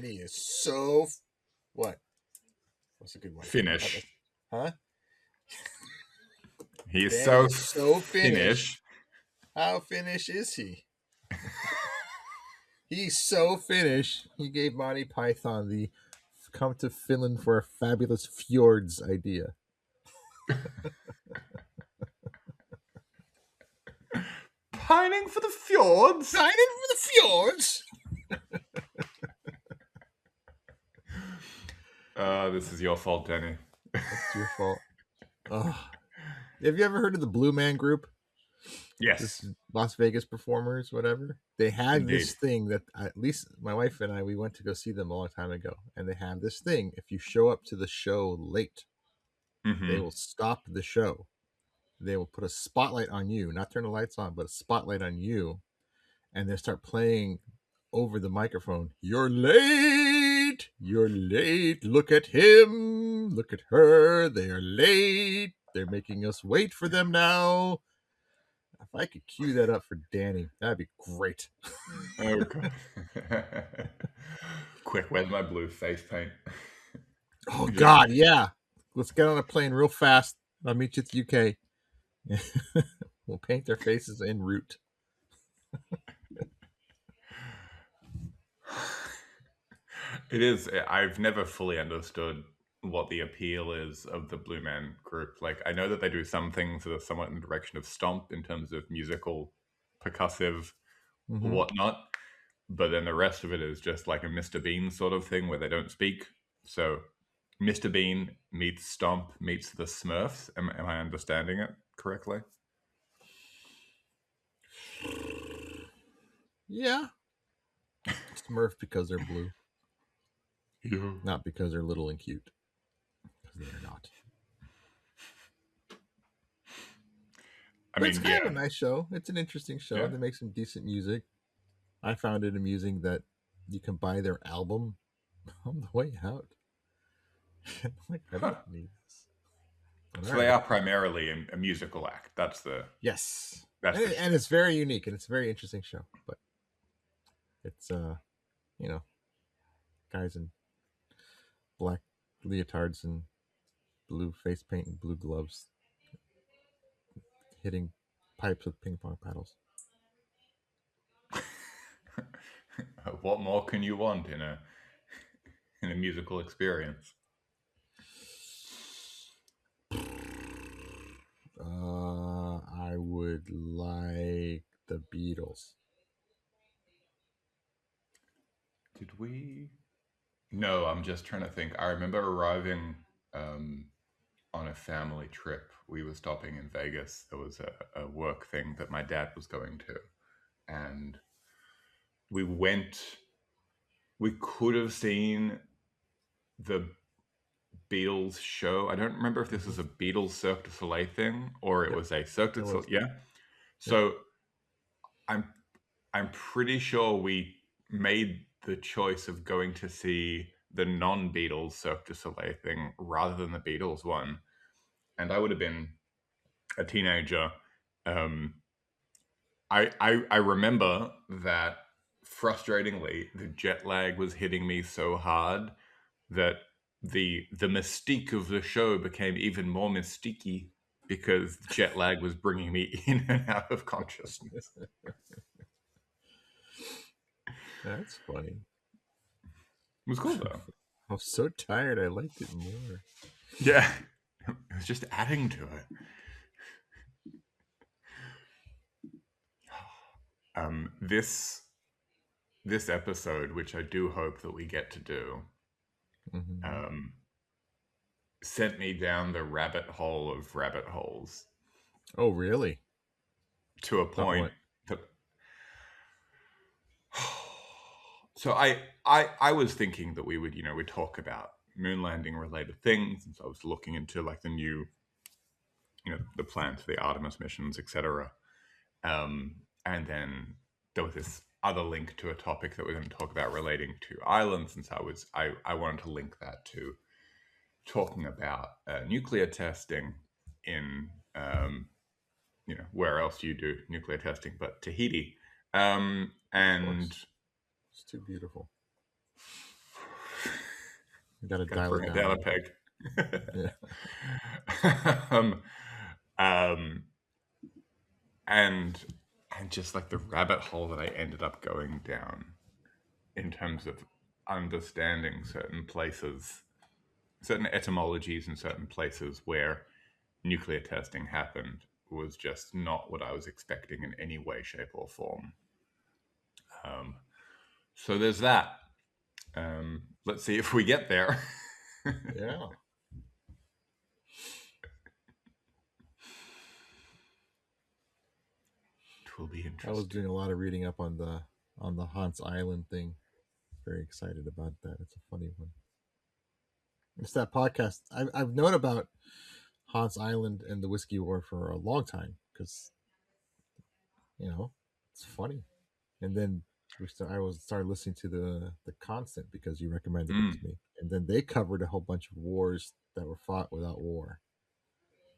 Danny is so what? What's a good one? Finnish. Huh? He's Danny so is so Finnish. How Finnish is he? He's so Finnish. He gave Monty Python the come to Finland for a fabulous fjords idea. Pining for the fjords. Pining for the fjords. This is your fault, Danny. It's your fault. Oh. Have you ever heard of the Blue Man Group? Yes. This Las Vegas performers, whatever. They had Indeed. this thing that at least my wife and I, we went to go see them a long time ago. And they have this thing. If you show up to the show late, they will stop the show. They will put a spotlight on you, not turn the lights on, but a spotlight on you. And they start playing over the microphone. You're late. You're late. Look at him. Look at her. They are late. They're making us wait for them now. If I could cue that up for Danny, that'd be great. Oh, God. Quick, where's my blue face paint? Oh, God, yeah. Let's get on a plane real fast. I'll meet you at the UK. We'll paint their faces en route. It is. I've never fully understood what the appeal is of the Blue Man Group. Like, I know that they do some things that are somewhat in the direction of Stomp in terms of musical, percussive, whatnot. But then the rest of it is just like a Mr. Bean sort of thing where they don't speak. So Mr. Bean meets Stomp meets the Smurfs. Am I understanding it correctly? Yeah. Smurf because they're blue. Yeah. Not because they're little and cute. Because they're not. It's kind of a nice show. It's an interesting show. Yeah. They make some decent music. I found it amusing that you can buy their album on the way out. I'm like, I don't need this. So they are primarily a musical act. That's the yes. That's and it's very unique and it's a very interesting show. But it's guys in black leotards and blue face paint and blue gloves hitting pipes with ping pong paddles. What more can you want in a musical experience? I would like the Beatles. Did we? No, I'm just trying to think. I remember arriving on a family trip. We were stopping in Vegas. There was a work thing that my dad was going to. And we went. We could have seen the Beatles show. I don't remember if this was a Beatles Cirque du Soleil thing or it was a Cirque du Soleil. Yeah. So I'm pretty sure we made the choice of going to see the non-Beatles Cirque du Soleil thing rather than the Beatles one. And I would have been a teenager. I remember that frustratingly, the jet lag was hitting me so hard that the mystique of the show became even more mystique because jet lag was bringing me in and out of consciousness. That's funny. It was cool though. I was so tired. I liked it more. Yeah, it was just adding to it. This episode, which I do hope that we get to do, sent me down the rabbit hole of rabbit holes. Oh, really? To a point that. So I was thinking that we would, we'd talk about moon landing related things, and so I was looking into like the new, the plans for the Artemis missions, etc. And then there was this other link to a topic that we're going to talk about relating to islands, and so I wanted to link that to talking about nuclear testing in where else do you do nuclear testing but Tahiti, and it's too beautiful. got to Got to dial it bring it down a down a little peg. bit. um, um, and just like the rabbit hole that I ended up going down in terms of understanding certain places, certain etymologies in certain places where nuclear testing happened was just not what I was expecting in any way, shape, or form. So there's that. Let's see if we get there. Yeah. It will be I was interesting. doing a lot of reading up on the Hans Island thing. Very excited about that. It's a funny one. It's that podcast. I've known about Hans Island and the Whiskey War for a long time because it's funny. And then started listening to the Constant because you recommended it to me, and then they covered a whole bunch of wars that were fought without war.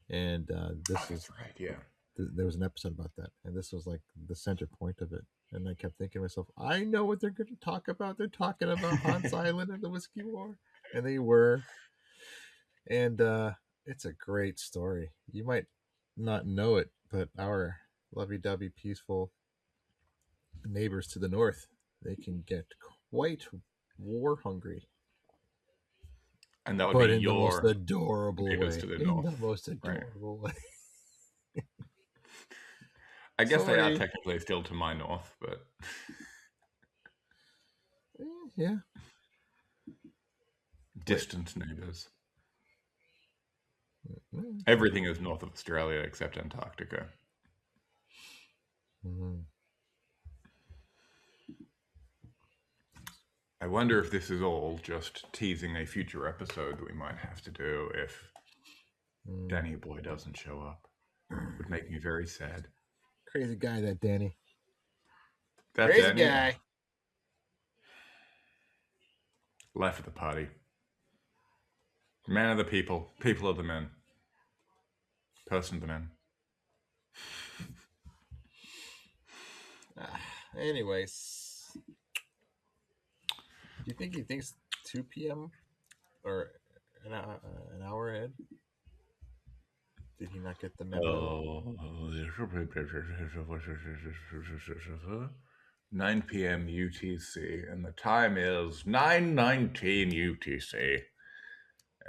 And Oh, that's right. Yeah. there was an episode about that, and this was like the center point of it. And I kept thinking to myself, I know what they're going to talk about. They're talking about Hans Island and the Whiskey War, and they were. And it's a great story. You might not know it, but our lovey-dovey, peaceful neighbors to the north, they can get quite war hungry, And that would be but in the most your adorable neighbors way. to the In the north. most Right. adorable way. I guess they are Sorry. technically still to my north, but Yeah. Wait. distant neighbors. Mm-hmm. Everything is north of Australia except Antarctica. I wonder if this is all just teasing a future episode that we might have to do if Danny Boy doesn't show up. It would make me very sad. Crazy guy, that Danny. That Crazy Danny, guy. life of the party. Man of the people. People of the men. Person of the men. Anyways, do you think he thinks 2 p.m. or an hour ahead? Did he not get the memo? 9 p.m. UTC, and the time is 9:19 UTC.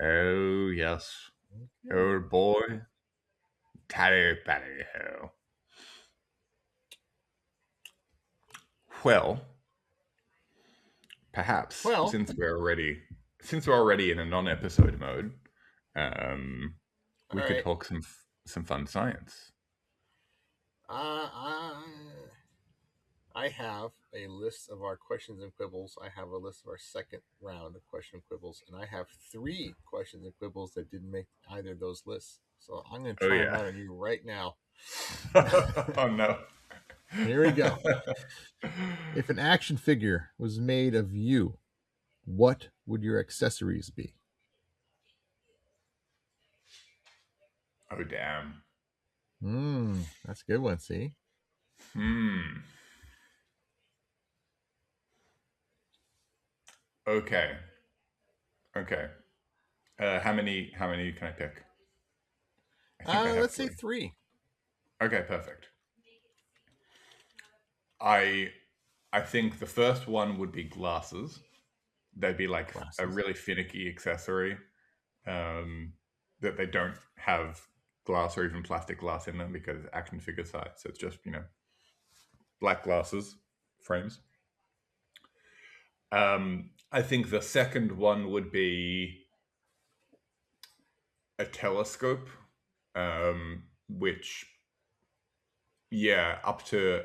Oh, yes. Okay. Oh, boy. Tally, tally, ho. Well, perhaps Well, since we're already in a non-episode mode, we all could right. talk some fun science. I have a list of our questions and quibbles. I have a list of our second round of question and quibbles, and I have 3 questions and quibbles that didn't make either of those lists. So I'm going to Oh try them yeah. out on you right now. Oh no. Here we go. If an action figure was made of you, what would your accessories be? Oh damn. That's a good one. See? Okay. How many can I pick? I think I have Let's say 3. 3. Okay, perfect. I think the first one would be glasses. They'd be like a Glasses. really finicky accessory that they don't have glass or even plastic glass in them because action figure size. So it's just, black glasses frames. I think the second one would be a telescope, which, yeah, up to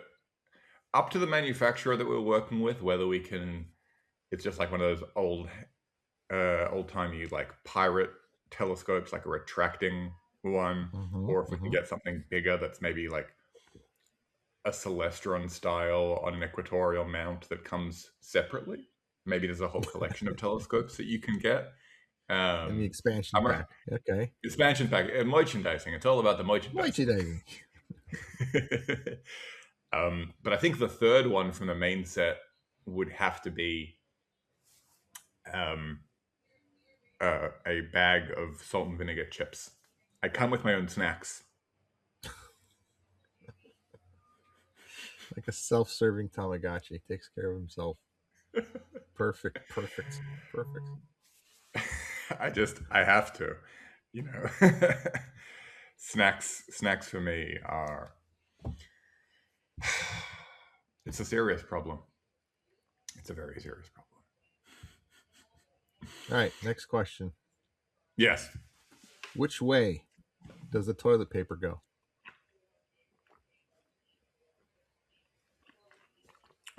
the manufacturer that we're working with, whether we can. It's just like one of those old timey like pirate telescopes, like a retracting one, or if we can get something bigger that's maybe like a Celestron style on an equatorial mount that comes separately. Maybe there's a whole collection of telescopes that you can get. And the expansion I'm pack. Okay. expansion pack, merchandising. It's all about the merchandising. Merchandising. But I think the third one from the main set would have to be a bag of salt and vinegar chips. I come with my own snacks. Like a self-serving Tamagotchi, takes care of himself. Perfect. I have to, you know. Snacks for me are it's a serious problem. It's a very serious problem. All right, next question. Yes. Which way does the toilet paper go?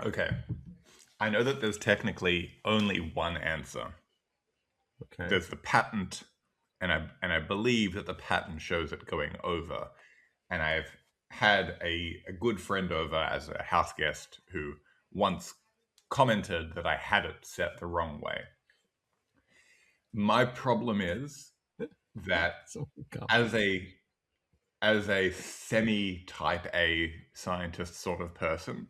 Okay. I know that there's technically only one answer. Okay. There's the patent, and I believe that the patent shows it going over. And I've had a good friend over as a house guest who once commented that I had it set the wrong way. My problem is that So as a semi type A scientist sort of person,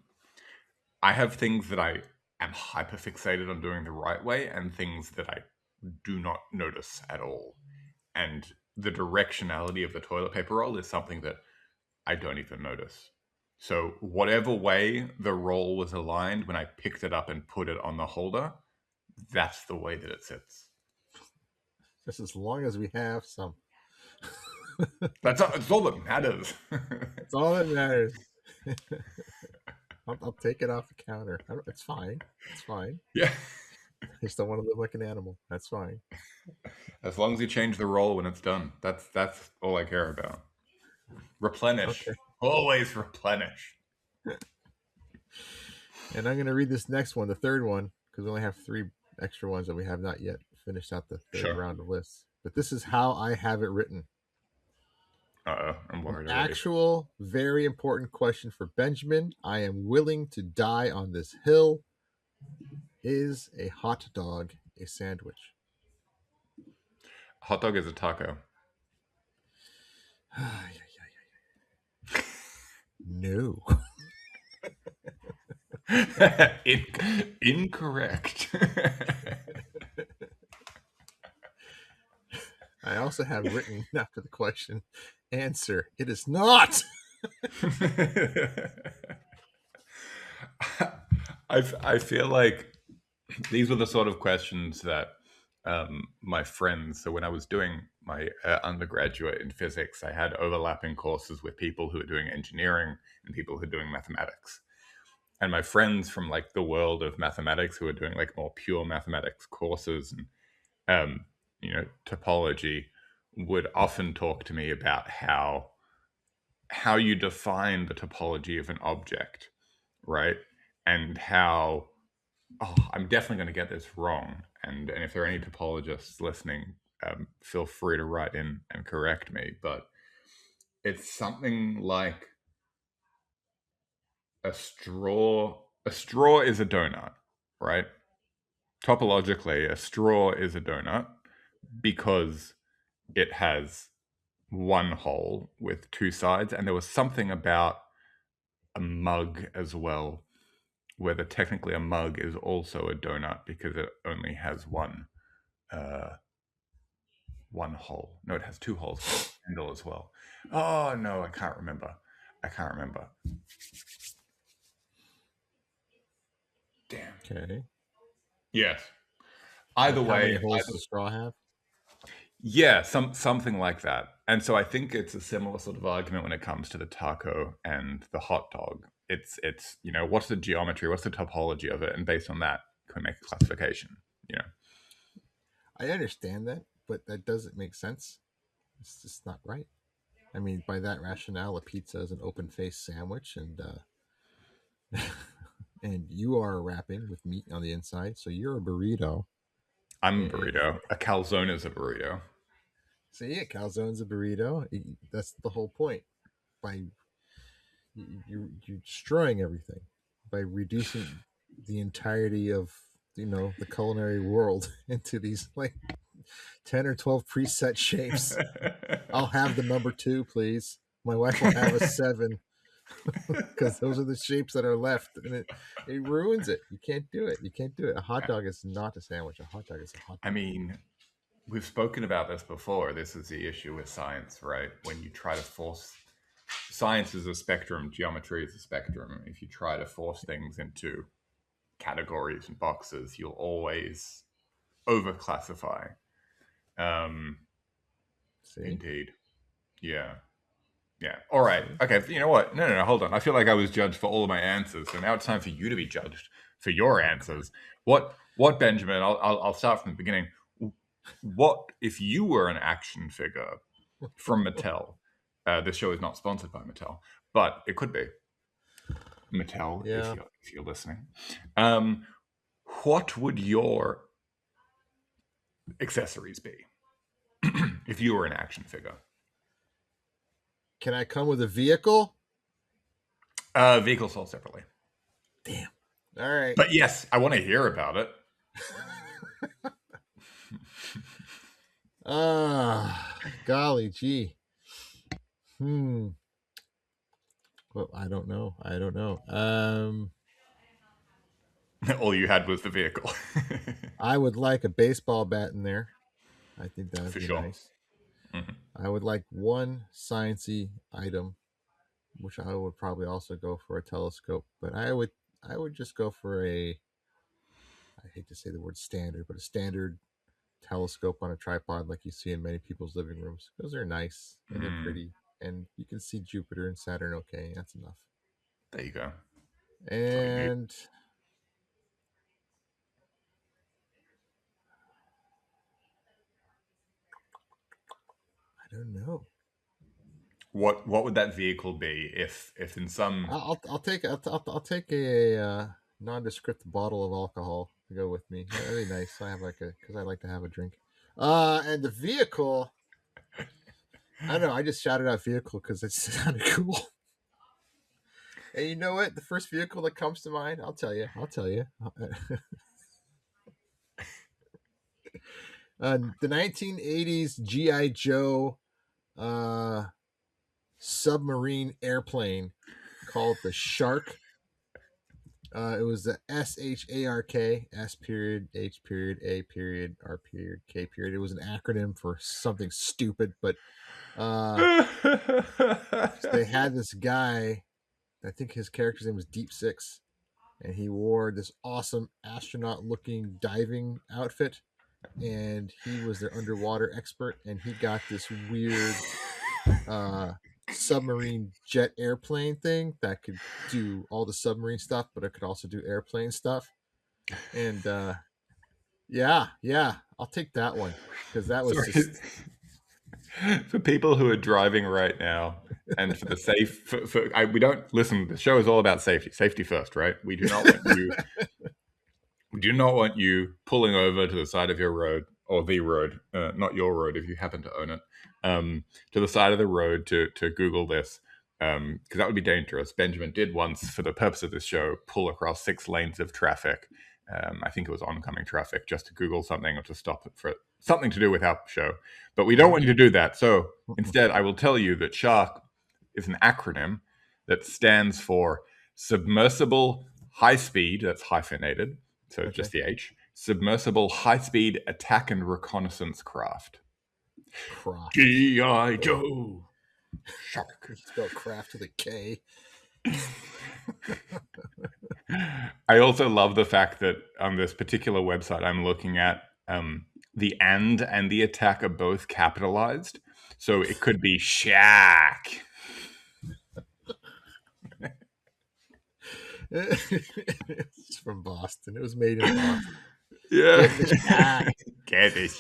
I have things that I am hyper fixated on doing the right way and things that I do not notice at all. And the directionality of the toilet paper roll is something that I don't even notice. So whatever way the roll was aligned when I picked it up and put it on the holder, that's the way that it sits. just as long as we have some. That's all that matters. That's all that matters. I'll take it off the counter. It's fine. It's fine. Yeah. I just don't want to live like an animal. That's fine. As long as you change the roll when it's done, that's all I care about. Replenish. Okay. Always replenish. And I'm going to read this next one, the third one, because we only have 3 extra ones that we have not yet finished out the third Sure. round of lists. But this is how I have it written. Uh-oh, I'm An worried already. actual, very important question for Benjamin. I am willing to die on this hill. Is a hot dog a sandwich? Hot dog is a taco. No. Incorrect. I also have written after the question, answer, it is not. I feel like these were the sort of questions that my friends. So when I was doing my undergraduate in physics, I had overlapping courses with people who were doing engineering and people who were doing mathematics. And my friends from like the world of mathematics who were doing like more pure mathematics courses and topology would often talk to me about how you define the topology of an object, right? And how I'm definitely going to get this wrong. And if there are any topologists listening, feel free to write in and correct me. But it's something like a straw. A straw is a donut, right? Topologically, a straw is a donut because it has one hole with 2 sides. And there was something about a mug as well, whether technically a mug is also a donut because it only has one hole. No, it has 2 holes. Handle as well. Oh no, I can't remember. Damn. Okay. Yes. Either Like how many way, holes does a straw have? yeah, something like that. And so I think it's a similar sort of argument when it comes to the taco and the hot dog. It's what's the geometry, what's the topology of it, and based on that, can we make a classification? I understand that, but that doesn't make sense. It's just not right. I mean, by that rationale, a pizza is an open-faced sandwich, and and you are wrapping with meat on the inside, so you're a burrito. I'm a burrito. A calzone is a burrito. So yeah, calzone's a burrito. That's the whole point. By you're destroying everything by reducing the entirety of the culinary world into these like 10 or 12 preset shapes. I'll have the number 2, please. My wife will have a 7 because those are the shapes that are left, and it ruins it. You can't do it. A hot dog is not a sandwich. A hot dog is a hot dog. I mean, we've spoken about this before. This is the issue with science, right? When you try to force science is a spectrum, geometry is a spectrum. If you try to force things into categories and boxes, you'll always overclassify. Um, See? Indeed. Yeah. Yeah. All right. Okay. You know what? No. Hold on. I feel like I was judged for all of my answers, so now it's time for you to be judged for your Oh, God. answers. What, Benjamin? I'll start from the beginning. What if you were an action figure from Mattel? This show is not sponsored by Mattel, but it could be Mattel Yeah. if you're listening. Um, what would your accessories be if you were an action figure? Can I come with a vehicle? Vehicles sold separately. Damn. All right. But yes, I want to hear about it. Golly gee. Hmm. Well, I don't know. All you had was the vehicle. I would like a baseball bat in there. I think that would For be sure. nice. Mhm. I would like one sciencey item, which I would probably also go for a telescope, but I would just go for I hate to say the word standard, but a standard telescope on a tripod like you see in many people's living rooms. Those are nice and they're Mm, pretty, and you can see Jupiter and Saturn okay. That's enough. there you go. That's all you need. And I don't know. What would that vehicle be if in some I'll take a nondescript bottle of alcohol to go with me. That'd be nice. I have because I like to have a drink. And the vehicle, I don't know. I just shouted out vehicle because it sounded cool. And you know what? The first vehicle that comes to mind, I'll tell you. The 1980s GI Joe uh, submarine airplane called the Shark. It was the SHARK, S period, H period, A period, R period, K period. It was an acronym for something stupid, but uh, they had this guy. I think his character's name was Deep Six, and he wore this awesome astronaut-looking diving outfit, and he was their underwater expert, and he got this weird uh, submarine jet airplane thing that could do all the submarine stuff, but it could also do airplane stuff. And yeah, I'll take that one because that was Sorry. just For people who are driving right now, and for the safe, we don't listen. The show is all about safety. Safety first, right? We do not want you pulling over to the side of your road or the road, not your road if you happen to own it, to the side of the road to Google this, because that would be dangerous. Benjamin did once, for the purpose of this show, pull across 6 lanes of traffic. I think it was oncoming traffic, just to Google something or to stop it for something to do with our show. But we don't want you to do that. So instead, I will tell you that SHARK is an acronym that stands for Submersible High Speed, that's hyphenated, so okay. just the H, Submersible High Speed Attack and Reconnaissance Craft. Craft. G.I. Oh, Joe. Shark. you spell craft with a K. I also love the fact that on this particular website I'm looking at, the and the attack are both capitalized. So it could be Shaq. It's from Boston. It was made in Boston. Yeah. Get in the shack. Get the Go,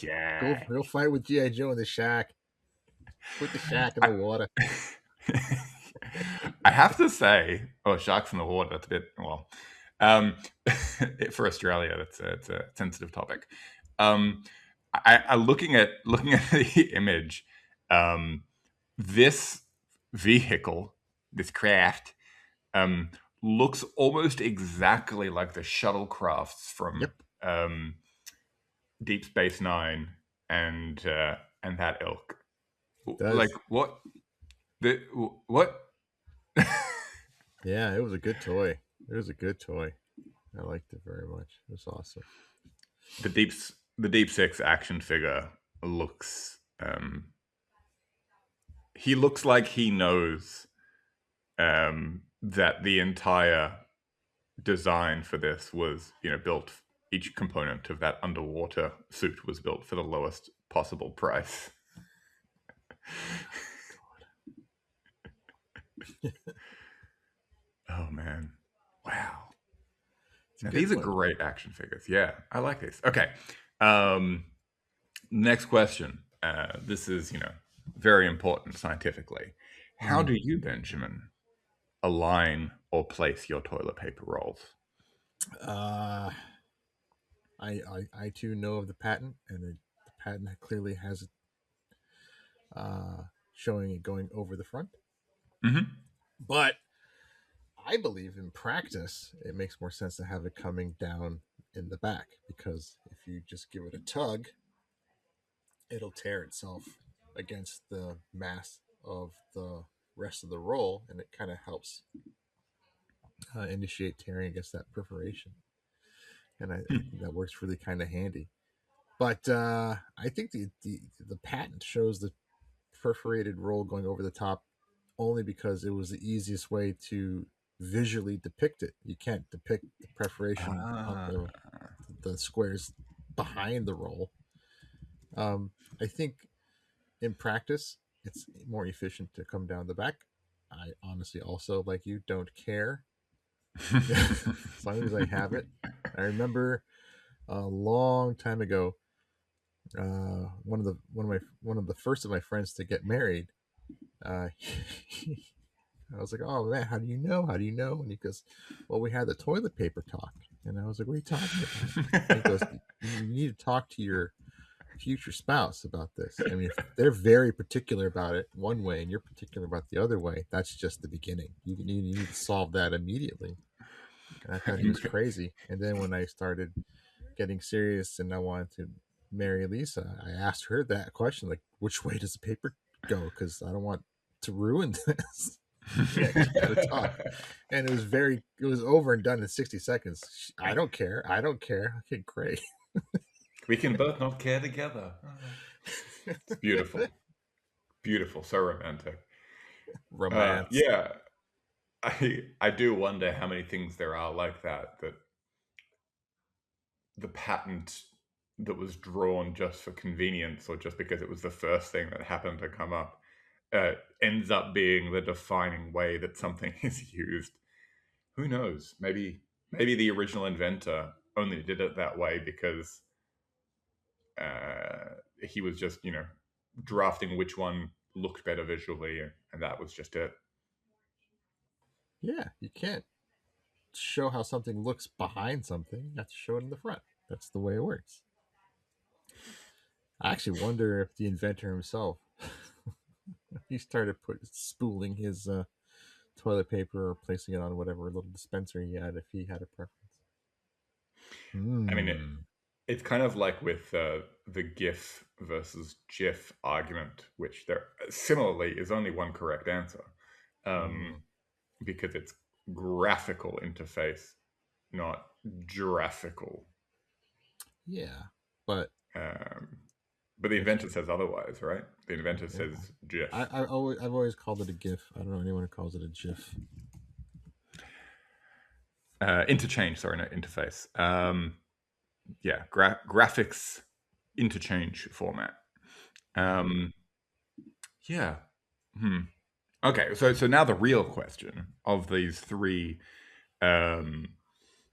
Shaq. go fight with GI Joe in the shack. Put the shack in the I, water. I have to say, oh, sharks in the water. That's a bit um, for Australia. It's a sensitive topic. I looking at the image. Um, this vehicle, this craft, um, looks almost exactly like the shuttlecrafts from Yep, Deep Space Nine and that ilk. it Like does. what the what Yeah, it was a good toy. It was a good toy. I liked it very much. It was awesome. the deep the Deep Six action figure. looks he looks like he knows that the entire design for this was, built. Each component of that underwater suit was built for the lowest possible price. Oh man, wow! Now, these are great action figures. Yeah, I like these. Okay, next question. This is, very important scientifically. How do you, Benjamin, align or place your toilet paper rolls? I too know of the patent, and the patent clearly has it showing it going over the front. Mm-hmm. But I believe in practice, it makes more sense to have it coming down in the back, because if you just give it a tug, it'll tear itself against the mass of the rest of the roll, and it kind of helps initiate tearing against that perforation. And I think that works really kind of handy. But I think the patent shows the perforated roll going over the top only because it was the easiest way to visually depict it. You can't depict the perforation on the squares behind the roll. I think in practice, it's more efficient to come down the back. I honestly also, like you, don't care as long as I have it. I remember a long time ago, one of the first of my friends to get married. Uh, I was like, "Oh man, how do you know? How do you know?" And he goes, "Well, we had the toilet paper talk." And I was like, "What are you talking about?" And he goes, "You need to talk to your future spouse about this. I mean, if they're very particular about it one way and you're particular about the other way, that's just the beginning. You need to solve that immediately." And I thought he was crazy. And then when I started getting serious and I wanted to marry Lisa, I asked her that question, like, which way does the paper go? Because I don't want to ruin this. Yeah, just gotta talk. And it was over and done in 60 seconds. I don't care. I don't care. Okay, great. We can both not care together. It's beautiful. Beautiful. So romantic. Romance. Yeah. I do wonder how many things there are like that the patent that was drawn just for convenience or just because it was the first thing that happened to come up ends up being the defining way that something is used. Who knows? Maybe the original inventor only did it that way because he was just, drafting which one looked better visually, and that was just it. Yeah, you can't show how something looks behind something. You have to show it in the front. That's the way it works. I actually wonder if the inventor himself, he started spooling his toilet paper or placing it on whatever little dispenser he had, if he had a preference. I mean, it's kind of like with the GIF versus GIF argument, which there similarly is only one correct answer, because it's graphical interface, not graphical. Yeah, but but the inventor says otherwise, right? The inventor says GIF. I've always called it a GIF. I don't know anyone who calls it a GIF. Interchange, sorry, not interface. Yeah, graphics interchange format. Yeah. Okay, so now the real question of these three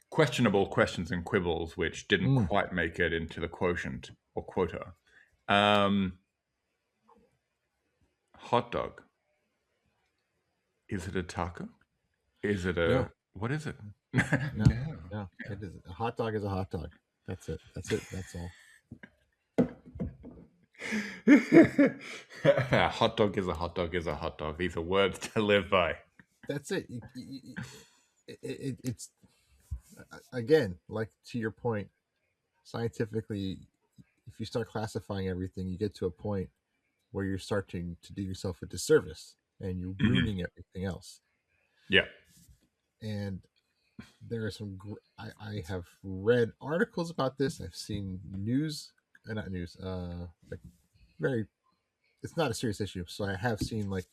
questionable questions and quibbles, which didn't quite make it into the quotient or quota. Hot dog. Is it a taco? Is it a... No. What is it? No. It is a hot dog is a hot dog. That's it. That's all. A hot dog is a hot dog is a hot dog. These are words to live by. That's it. It's again, like to your point, scientifically, if you start classifying everything, you get to a point where you're starting to do yourself a disservice and you're ruining everything else. Yeah. And there are I have read articles about this. I've seen news, not news, like very. It's not a serious issue. So I have seen like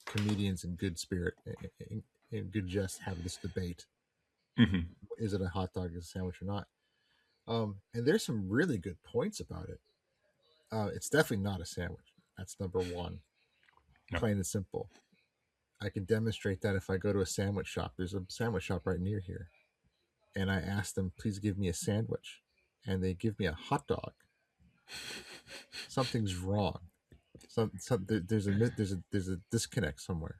comedians in good spirit, in good jest, have this debate: Mm-hmm. is it a hot dog, is a sandwich or not? And there's some really good points about it. It's definitely not a sandwich. That's number one. No. Plain and simple. I can demonstrate that if I go to a sandwich shop. There's a sandwich shop right near here, and I ask them, please give me a sandwich, and they give me a hot dog. Something's wrong. There's a disconnect somewhere,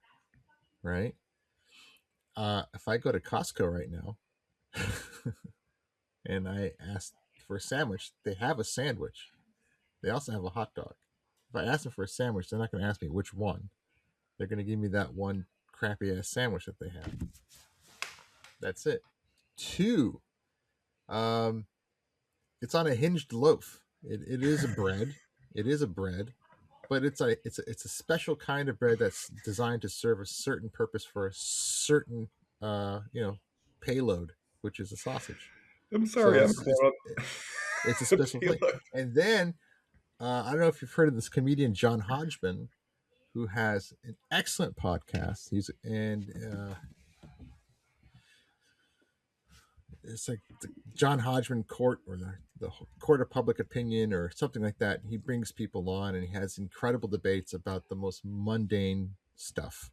right? If I go to Costco right now and I ask for a sandwich, they have a sandwich. They also have a hot dog. If I ask them for a sandwich, they're not going to ask me which one. They're going to give me that one crappy ass sandwich that they have. That's it. Two, it's on a hinged loaf. It is a bread. It is a bread, but it's a special kind of bread that's designed to serve a certain purpose for a certain payload, which is a sausage. I'm So sorry, I'm it's a the special thing. payload. And then I don't know if you've heard of this comedian John Hodgman, who has an excellent podcast. It's like the John Hodgman Court, or the Court of Public Opinion, or something like that. He brings people on and he has incredible debates about the most mundane stuff.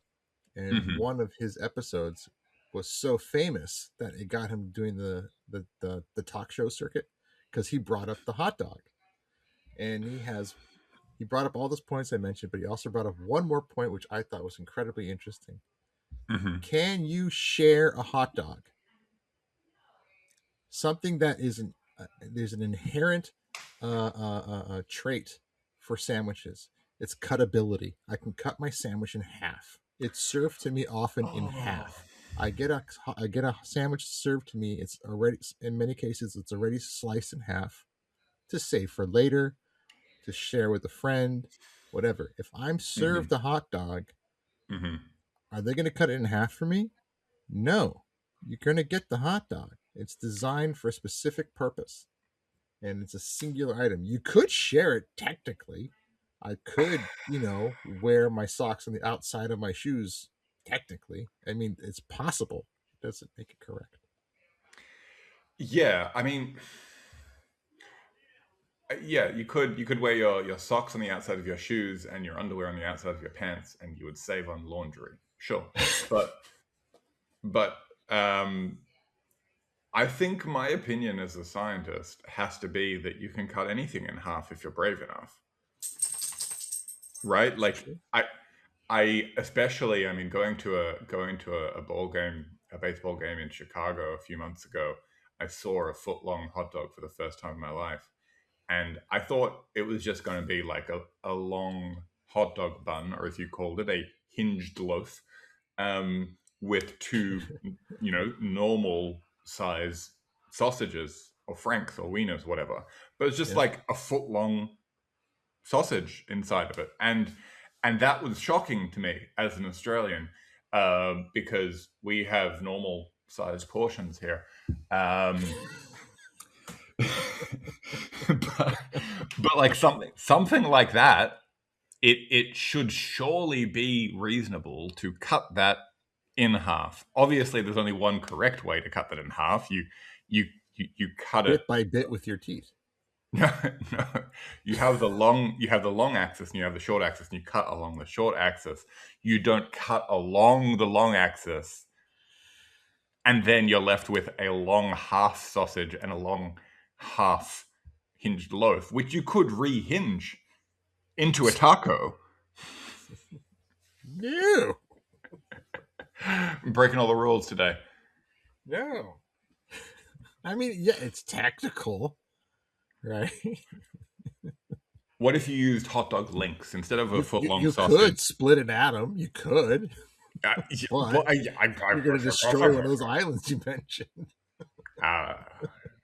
And Mm-hmm. one of his episodes was so famous that it got him doing the talk show circuit, because he brought up the hot dog. And he brought up all those points I mentioned, but he also brought up one more point which I thought was incredibly interesting. Mm-hmm. Can you share a hot dog? Something that there's an inherent trait for sandwiches. It's cutability. I can cut my sandwich in half. It's served to me often in half. I get a sandwich served to me. It's already, in many cases, it's already sliced in half to save for later, to share with a friend, whatever. If I'm Mm-hmm. served a hot dog, Mm-hmm. are they going to cut it in half for me? No. You're going to get the hot dog. It's designed for a specific purpose, and it's a singular item. You could share it technically. I could, wear my socks on the outside of my shoes technically. I mean, it's possible. It doesn't make it correct. Yeah, I mean, yeah, you could wear your socks on the outside of your shoes and your underwear on the outside of your pants, and you would save on laundry. Sure, but but um, I think my opinion as a scientist has to be that you can cut anything in half if you're brave enough, right? It's Like true. I especially, I mean, going to a ball game, a baseball game in Chicago a few months ago, I saw a foot long hot dog for the first time in my life. And I thought it was just going to be like a long hot dog bun, or as you called it, a hinged loaf, with two, normal size sausages or franks or wieners, whatever. But it's just Yeah. like a foot long sausage inside of it, and that was shocking to me as an Australian, because we have normal sized portions here. but, but like something like that, it should surely be reasonable to cut that in half. Obviously, there's only one correct way to cut that in half. You cut it. Bit by bit with your teeth. No, no. You have the long axis and you have the short axis, and you cut along the short axis. You don't cut along the long axis, and then you're left with a long half sausage and a long half hinged loaf, which you could rehinge into a taco. No. I'm breaking all the rules today. No. I mean, yeah, it's tactical, right? What if you used hot dog links instead of a You, foot you, long you sausage? could split an atom. You could, but you're going to destroy one of those islands you mentioned.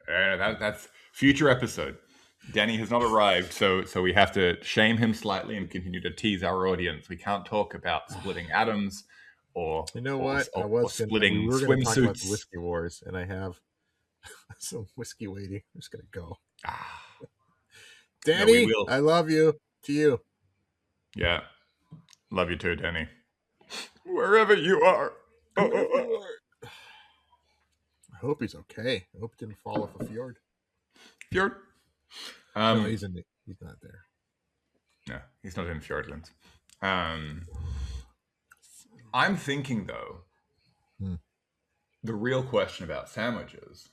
That's future episode. Danny has not arrived, so we have to shame him slightly and continue to tease our audience. We can't talk about splitting atoms or You know or, what? or We splitting were gonna talk about the swimsuits. whiskey wars, and I have some whiskey waiting. I'm just gonna go. Ah, no, we Danny, will. I love you. To you. Yeah. Love you too, Danny. Wherever you are. Whoever you are. I hope he's okay. I hope he didn't fall off a fjord. Fjord. No, Um, he's not there. no, he's not in Fjordlands. Um, I'm thinking though, Hmm. the real question about sandwiches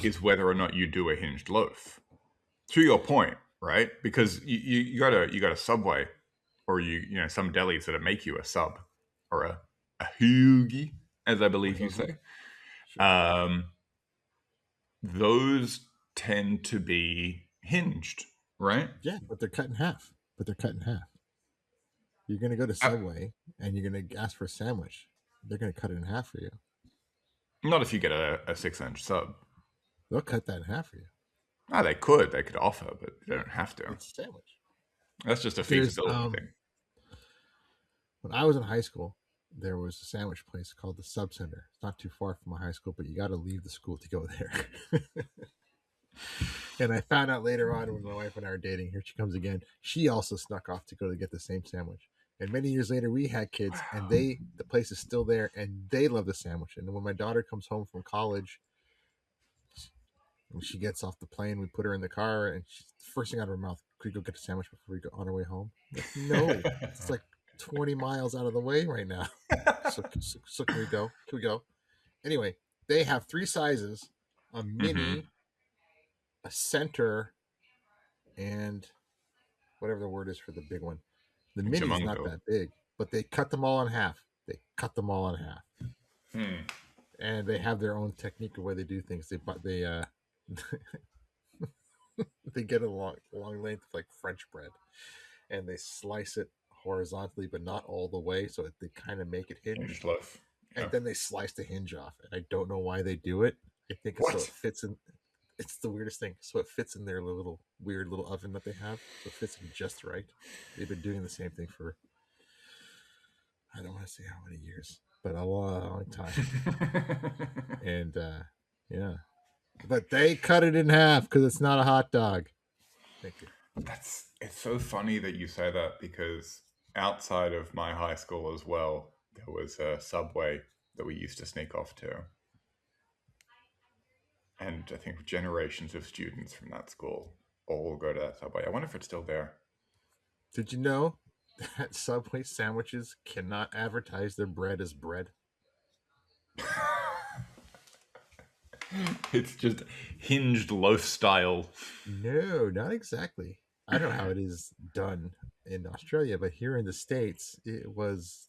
is whether or not you do a hinged loaf. To your point, right? Because you got a Subway, or you know some delis that make you a sub or a hoogie, as I A believe you hoagie. say. Sure. Um, those tend to be hinged, right? Yeah, but they're cut in half. You're gonna go to Uh, Subway and you're gonna ask for a sandwich. They're gonna cut it in half for you. Not if you get a 6 inch sub. They'll cut that in half for you. Ah, they could. They could offer, but they don't have to. It's a sandwich. That's just a There's feasibility thing. when I was in high school, there was a sandwich place called the Sub Center. It's not too far from my high school, but you got to leave the school to go there. And I found out later on when my wife and I were dating, here she comes again. She also snuck off to go to get the same sandwich. And many years later, we had kids, and Wow. the place is still there, and they love the sandwich. And when my daughter comes home from college, when she gets off the plane, we put her in the car, and first thing out of her mouth, "Could we go get a sandwich before we go on our way home?" I'm like, no, it's like 20 miles out of the way right now. So can we go? Can we go? Anyway, they have three sizes: a Mm-hmm. mini, a center, and whatever the word is for the big one. The mini's not Jamungo. that big, but they cut them all in half. They cut them all in half, Hmm. and they have their own technique of way they do things. They get a long length of like French bread, and they slice it horizontally, but not all the way, so they kind of make it Hinged hinged. loaf. And Yeah. then they slice the hinge off, and I don't know why they do it. I think it's so it What? fits in. It's the weirdest thing. So it fits in their little weird little oven that they have. So it fits in just right. They've been doing the same thing for I don't want to say how many years, but a long time. And yeah, but they cut it in half because it's not a hot dog. Thank you. It's so funny that you say that because outside of my high school as well, there was a subway that we used to sneak off to. And I think generations of students from that school all go to that subway. I wonder if it's still there. Did you know that Subway sandwiches cannot advertise their bread as bread? It's just hinged loaf style. No, not exactly. I don't know how it is done in Australia, but here in the States, it was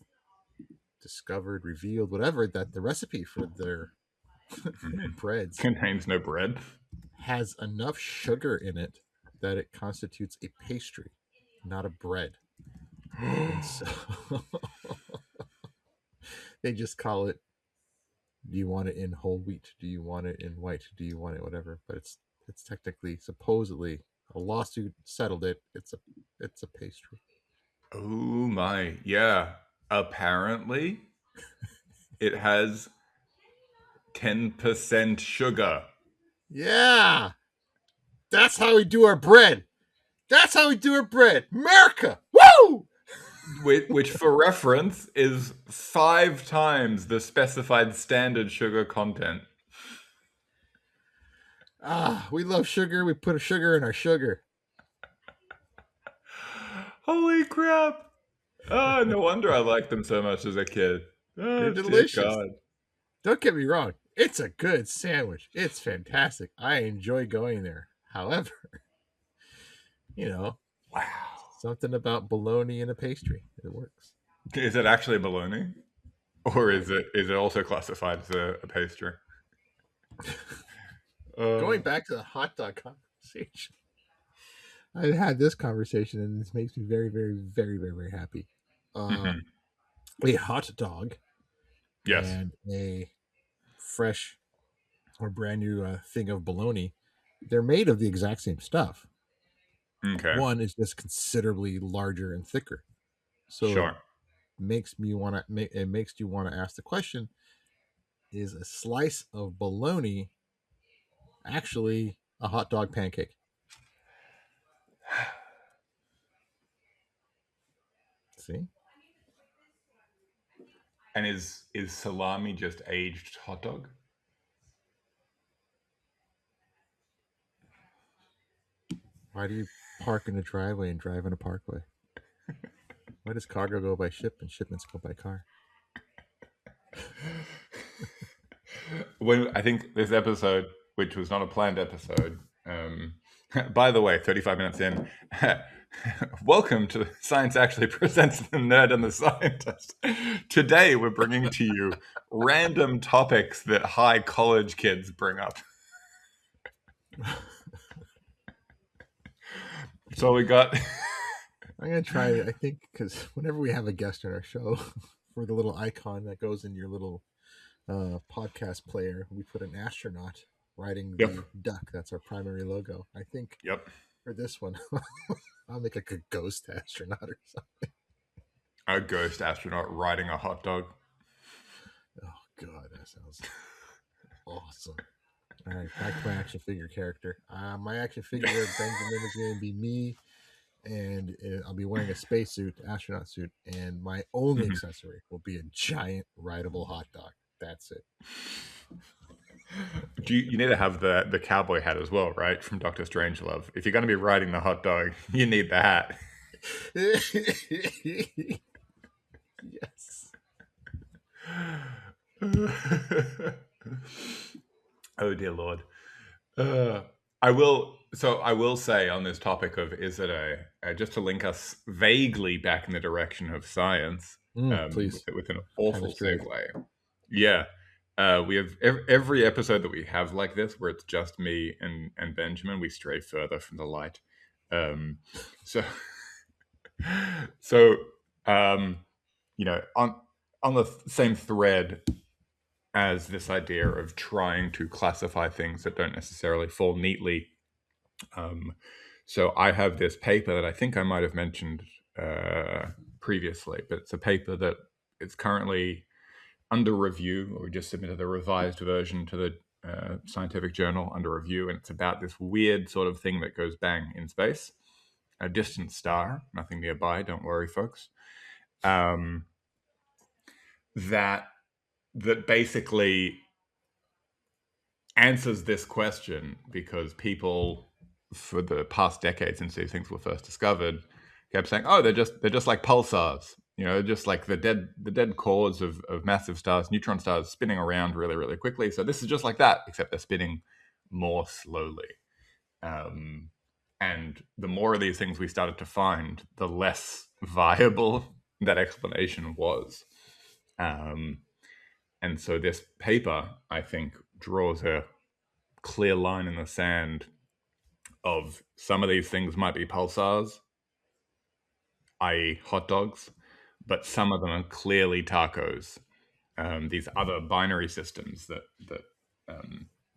discovered, revealed, whatever, that the recipe for their breads Contains no bread. has enough sugar in it that it constitutes a pastry, not a bread. And so they just call it, do you want it in whole wheat? Do you want it in white? Do you want it whatever? But it's technically supposedly a lawsuit settled it. It's a pastry. Oh my. Yeah. Apparently, it has 10% sugar. Yeah, that's how we do our bread. That's how we do our bread. America. Woo! Which for reference is 5 times the specified standard sugar content. Ah, we love sugar. We put a sugar in our sugar. Holy crap! Ah, no wonder I liked them so much as a kid. They're Oh, dear delicious. God. Don't get me wrong. It's a good sandwich. It's fantastic. I enjoy going there. However, you know, Wow. something about bologna in a pastry. It works. Is it actually bologna? Or No. is it also classified as a pastry? Going Uh, back to the hot dog conversation, I had this conversation and this makes me very, very, very, very, very happy. Uh, mhm. a hot dog Yes. and a fresh or brand new thing of bologna, they're made of the exact same stuff. Okay. One is just considerably larger and thicker, so Sure. it makes you want to ask the question: is a slice of bologna actually a hot dog pancake? See? And is salami just aged hot dog? Why do you park in a driveway and drive in a parkway? Why does cargo go by ship and shipments go by car? When I think this episode, which was not a planned episode, by the way, 35 minutes in, welcome to Science Actually Presents the Nerd and the Scientist. Today we're bringing to you random topics that high college kids bring up. So we got... I'm going to try, I think, because whenever we have a guest on our show, for the little icon that goes in your little podcast player, we put an astronaut riding the duck. That's our primary logo. I think for this one, I'll make like a ghost astronaut or something. A ghost astronaut riding a hot dog. Oh, God, that sounds awesome. All right, back to my action figure character. My action figure of Benjamin is going to be me, and I'll be wearing a spacesuit, astronaut suit, and my only accessory will be a giant rideable hot dog. That's it. You need to have the cowboy hat as well, right? From Dr. Strangelove. If you're going to be riding the hot dog, you need the hat. Yes. Oh dear Lord. I will say on this topic of, is it just to link us vaguely back in the direction of science, please, with an awful segue. Yeah. We have every episode that we have like this, where it's just me and Benjamin, we stray further from the light. On the same thread as this idea of trying to classify things that don't necessarily fall neatly. So I have this paper that I think I might have mentioned previously, but it's a paper that is currently under review. We just submitted a revised version to the scientific journal under review, and it's about this weird sort of thing that goes bang in space. A distant star, nothing nearby, don't worry, folks. That basically answers this question, because people for the past decade since these things were first discovered kept saying, "Oh, they're just like pulsars, just like the dead cores of massive stars, neutron stars spinning around really, really quickly. So this is just like that, except they're spinning more slowly." And the more of these things we started to find, the less viable that explanation was. And so this paper, I think, draws a clear line in the sand of some of these things might be pulsars, i.e. hot dogs, but some of them are clearly tacos. These other binary systems that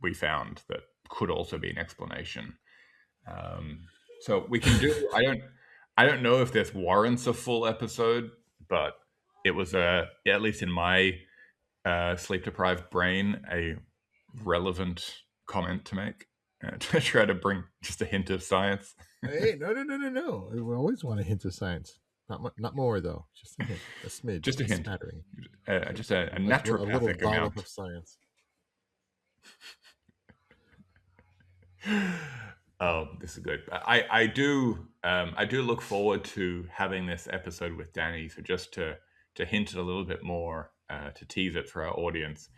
we found that could also be an explanation. So we can do. I don't know if this warrants a full episode, but it was at least in my sleep deprived brain, a relevant comment to make, to try to bring just a hint of science. Hey, no. We always want a hint of science. Not more though. Just a hint, a smidge, just a hint, smattering. Just a naturopathic amount of science. Oh, this is good. I do look forward to having this episode with Danny. So just to hint it a little bit more, to tease it for our audience,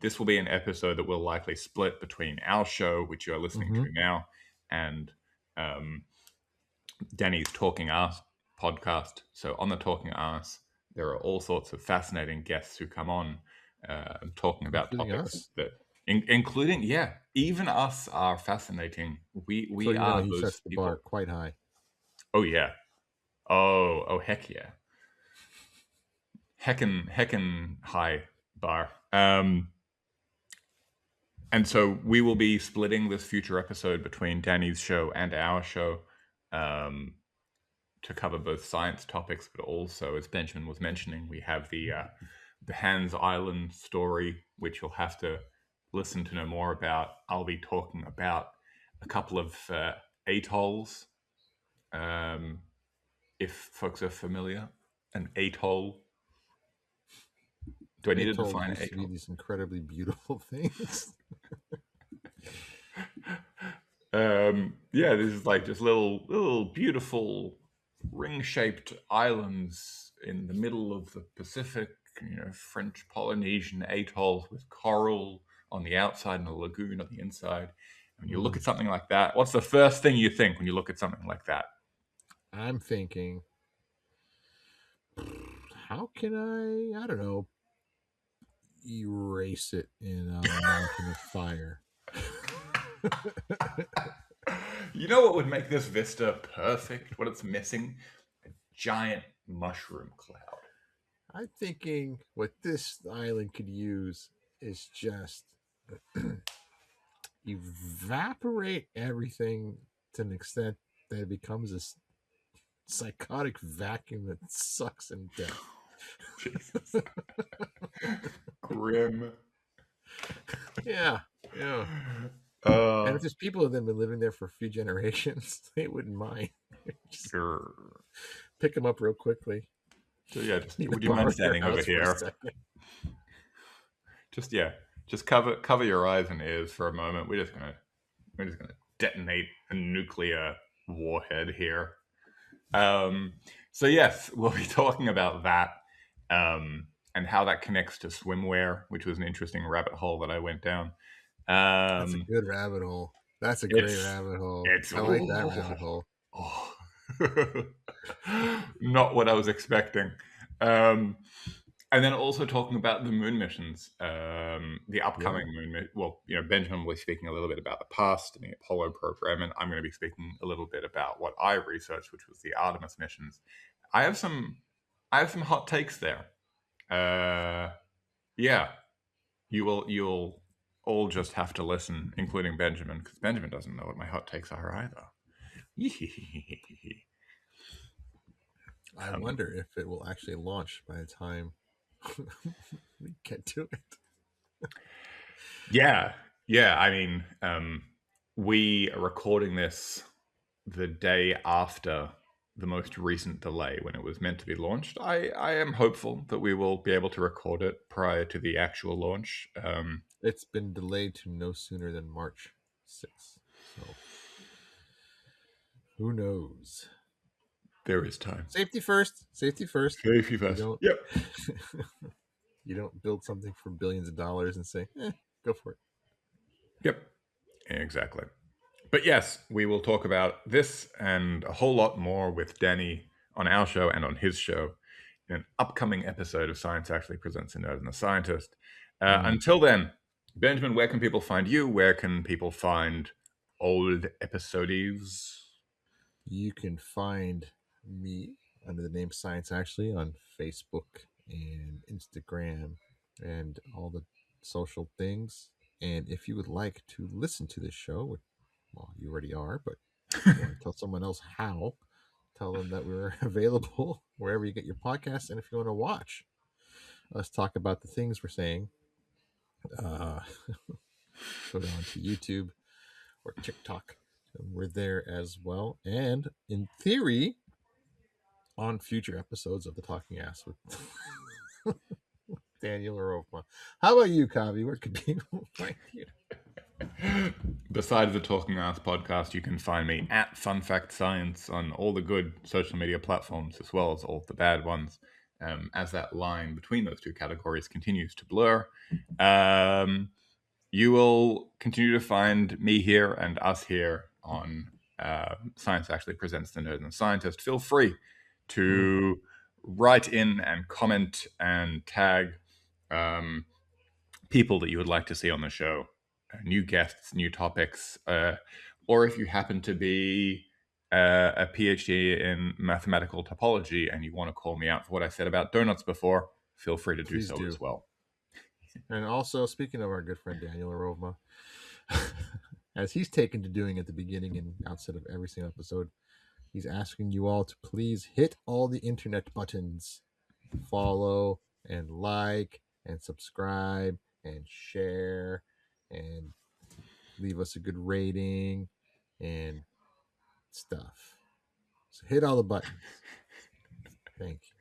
this will be an episode that will likely split between our show, which you are listening to now, and Danny's Talking Ass podcast. So on the Talking Ass, there are all sorts of fascinating guests who come on talking about topics that, including, even us are fascinating. We so are he those sets the people. bar quite high. Oh yeah. Oh heck yeah. Heckin' high bar. And so we will be splitting this future episode between Danny's show and our show, to cover both science topics, but also, as Benjamin was mentioning, we have the Hans Island story, which you'll have to listen to know more about. I'll be talking about a couple of atolls, if folks are familiar. An atoll. Do I need to Atoll define used to be atoll? these incredibly beautiful things. Yeah, this is like just little beautiful ring-shaped islands in the middle of the Pacific, French Polynesian atolls with coral on the outside and a lagoon on the inside. When you look at something like that, what's the first thing you think when you look at something like that? I'm thinking, how can I don't know, erase it in a mountain of fire? You know what would make this vista perfect? What it's missing? A giant mushroom cloud. I'm thinking what this island could use is just evaporate everything to an extent that it becomes this psychotic vacuum that sucks in death. Jesus. Grim. Yeah, yeah. And if there's people that have been living there for a few generations, they wouldn't mind. Just pick them up real quickly. So yeah, would you Borrow mind your standing over house for a here? second. Just cover your eyes and ears for a moment. We're just gonna detonate a nuclear warhead here. So yes, we'll be talking about that and how that connects to swimwear, which was an interesting rabbit hole that I went down. That's a good rabbit hole. That's a great It's rabbit hole. it's I like that rabbit hole. oh. Not what I was expecting. And then also talking about the moon missions, the upcoming moon. Well, Benjamin will be speaking a little bit about the past and the Apollo program, and I'm going to be speaking a little bit about what I researched, which was the Artemis missions. I have some hot takes there. Yeah, you'll all just have to listen, including Benjamin, because Benjamin doesn't know what my hot takes are either. I wonder if it will actually launch by the time we get to it. Yeah. I mean, we are recording this the day after the most recent delay when it was meant to be launched. I am hopeful that we will be able to record it prior to the actual launch. It's been delayed to no sooner than March 6th. So who knows? There is time. Safety first. Safety first. Safety first. Yep. You don't build something for billions of dollars and say, go for it. Yep. Exactly. But yes, we will talk about this and a whole lot more with Danny on our show and on his show in an upcoming episode of Science Actually Presents a Nerd and a Scientist. Until then, Benjamin, where can people find you? Where can people find old episodes? You can find me under the name Science Actually on Facebook and Instagram and all the social things. And if you would like to listen to this show, well, you already are, but if you want to tell someone else how, tell them that we're available wherever you get your podcasts. And if you want to watch us talk about the things we're saying, go down to YouTube or TikTok. And we're there as well. And in theory, on future episodes of the Talking Ass with Daniel Orvomaa. How about you, Kavi? Where could people find you? Besides the Talking Ass podcast, you can find me at Fun Fact Science on all the good social media platforms as well as all the bad ones. As that line between those two categories continues to blur, you will continue to find me here and us here on Science Actually Presents the Nerd and the Scientist. Feel free to write in and comment and tag people that you would like to see on the show, new guests, new topics, or if you happen to be a PhD in mathematical topology and you want to call me out for what I said about donuts before, feel free to do so as well. And also, speaking of our good friend Daniel Orvomaa, as he's taken to doing at the beginning and outset of every single episode, he's asking you all to please hit all the internet buttons, follow and like and subscribe and share and leave us a good rating and stuff. So hit all the buttons. Thank you.